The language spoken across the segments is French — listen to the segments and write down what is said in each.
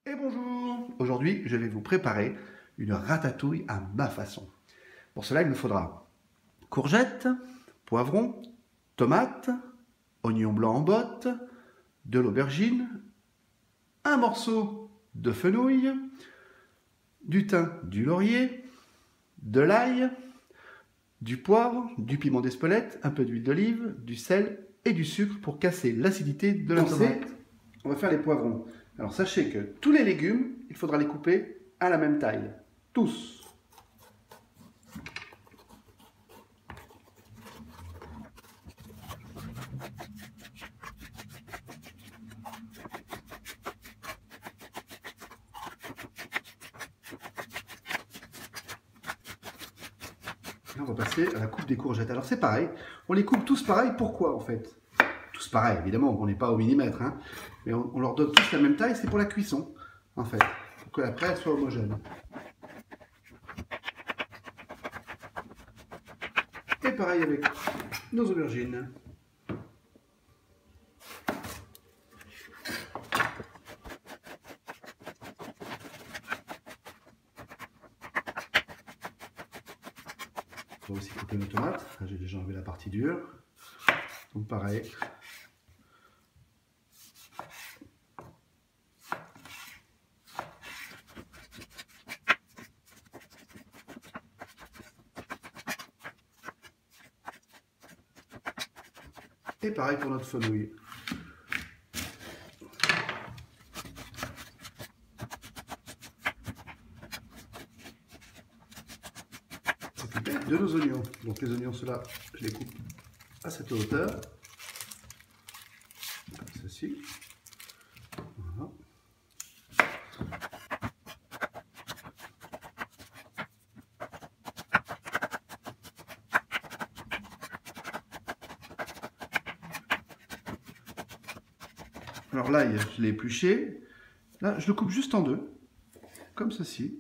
Et bonjour! Aujourd'hui, je vais vous préparer une ratatouille à ma façon. Pour cela, il me faudra courgettes, poivrons, tomates, oignons blancs en bottes, de l'aubergine, un morceau de fenouil, du thym, du laurier, de l'ail, du poivre, du piment d'Espelette, un peu d'huile d'olive, du sel et du sucre pour casser l'acidité de la tomate. On va faire les poivrons. Alors sachez que tous les légumes, il faudra les couper à la même taille. Tous. Là, on va passer à la coupe des courgettes. Alors c'est pareil, on les coupe tous pareil. Pourquoi en fait? Tous pareil, évidemment, on n'est pas au millimètre, hein, mais on leur donne tous la même taille, c'est pour la cuisson, en fait, pour qu'après elles soient homogènes. Et pareil avec nos aubergines. On va aussi couper nos tomates. J'ai déjà enlevé la partie dure. Donc pareil. Et pareil pour notre fenouil. S'occuper de nos oignons. Donc les oignons, ceux-là, je les coupe à cette hauteur. Comme ceci. Voilà. Alors l'ail, je l'ai épluché. Là, je le coupe juste en deux, comme ceci.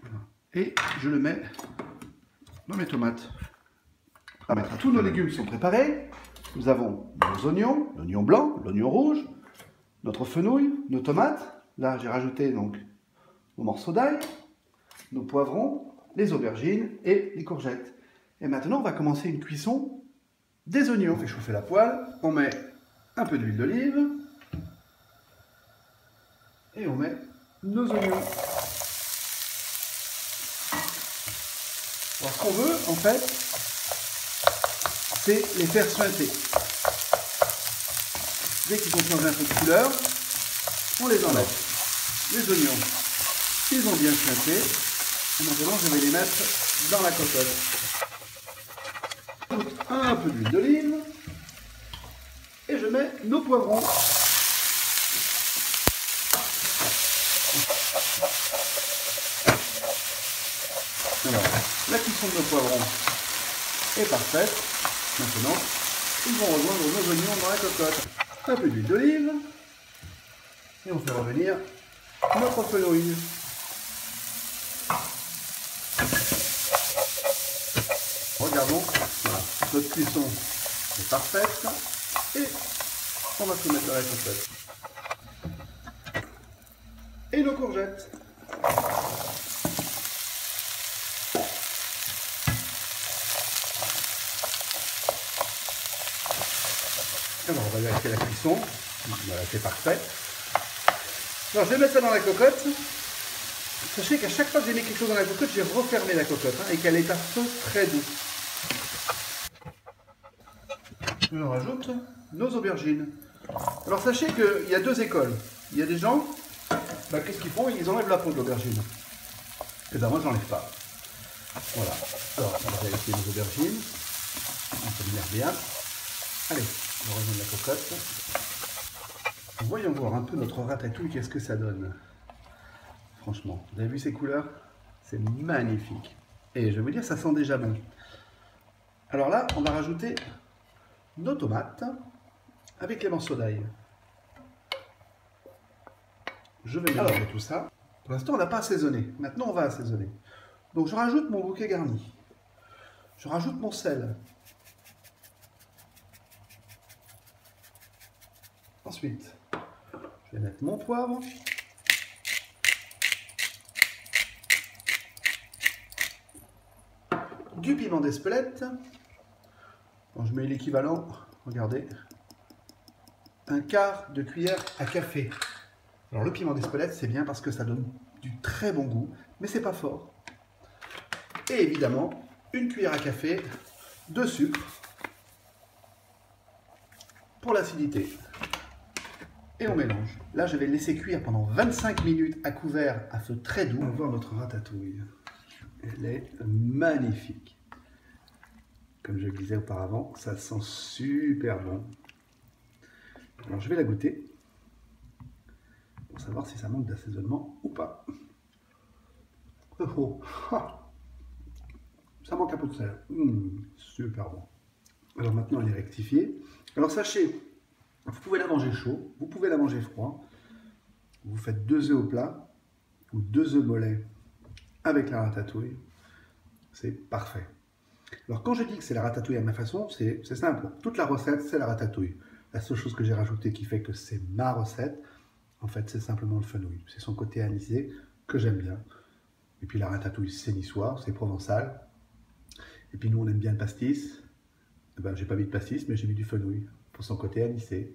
Voilà. Et je le mets dans mes tomates. Tous nos légumes sont préparés. Nous avons nos oignons, l'oignon blanc, l'oignon rouge, notre fenouil, nos tomates. Là, j'ai rajouté donc nos morceaux d'ail, nos poivrons, les aubergines et les courgettes. Et maintenant, on va commencer une cuisson des oignons. On fait chauffer la poêle, on met un peu d'huile d'olive et on met nos oignons. Alors, ce qu'on veut, en fait, c'est les faire suinter. Dès qu'ils ont changé un peu de couleur, on les enlève. Les oignons, ils ont bien suinté. Et maintenant, je vais les mettre dans la cocotte. Un peu d'huile d'olive et je mets nos poivrons. Alors, la cuisson de nos poivrons est parfaite. Maintenant, ils vont rejoindre nos oignons dans la cocotte. Un peu d'huile d'olive et on fait revenir notre fenouil. Regardons, voilà, notre cuisson est parfaite et on va se mettre dans la cocotte. Et nos courgettes. Alors on va vérifier la cuisson. Voilà, c'est parfait. Alors je vais mettre ça dans la cocotte. Sachez qu'à chaque fois que j'ai mis quelque chose dans la cocotte, j'ai refermé la cocotte et qu'elle est à feu très doux. On rajoute nos aubergines. Alors sachez qu'il y a deux écoles. Il y a des gens, qu'est-ce qu'ils font? Ils enlèvent la peau de l'aubergine. Et ben moi, je n'enlève pas. Voilà. Alors, on va vérifier nos aubergines. On peut venir bien. Allez, on rejoint la cocotte. Voyons voir un peu notre ratatouille, qu'est-ce que ça donne. Franchement, vous avez vu ces couleurs? C'est magnifique. Et je vais vous dire, ça sent déjà bon. Alors là, on va rajouter nos tomates avec les morceaux d'ail. Je vais mélanger tout ça. Pour l'instant, on n'a pas assaisonné. Maintenant, on va assaisonner. Donc, je rajoute mon bouquet garni. Je rajoute mon sel. Ensuite, je vais mettre mon poivre. Du piment d'Espelette. Bon, je mets l'équivalent, regardez, un quart de cuillère à café. Alors le piment d'Espelette, c'est bien parce que ça donne du très bon goût, mais c'est pas fort. Et évidemment, une cuillère à café de sucre pour l'acidité. Et on mélange. Là, je vais le laisser cuire pendant 25 minutes à couvert à feu très doux. On va voir notre ratatouille. Elle est magnifique. Comme je le disais auparavant, ça sent super bon. Alors, je vais la goûter pour savoir si ça manque d'assaisonnement ou pas. Oh, ça manque un peu de sel. Super bon. Alors maintenant, elle est rectifiée. Alors sachez, vous pouvez la manger chaud, vous pouvez la manger froid. Vous faites 2 œufs au plat ou 2 œufs mollets avec la ratatouille. C'est parfait. Alors quand je dis que c'est la ratatouille à ma façon, c'est simple. Toute la recette, c'est la ratatouille. La seule chose que j'ai rajoutée qui fait que c'est ma recette, en fait, c'est simplement le fenouil. C'est son côté anisé que j'aime bien. Et puis la ratatouille, c'est niçois, c'est provençal. Et puis nous, on aime bien le pastis. Eh ben, j'ai pas mis de pastis, mais j'ai mis du fenouil pour son côté anisé.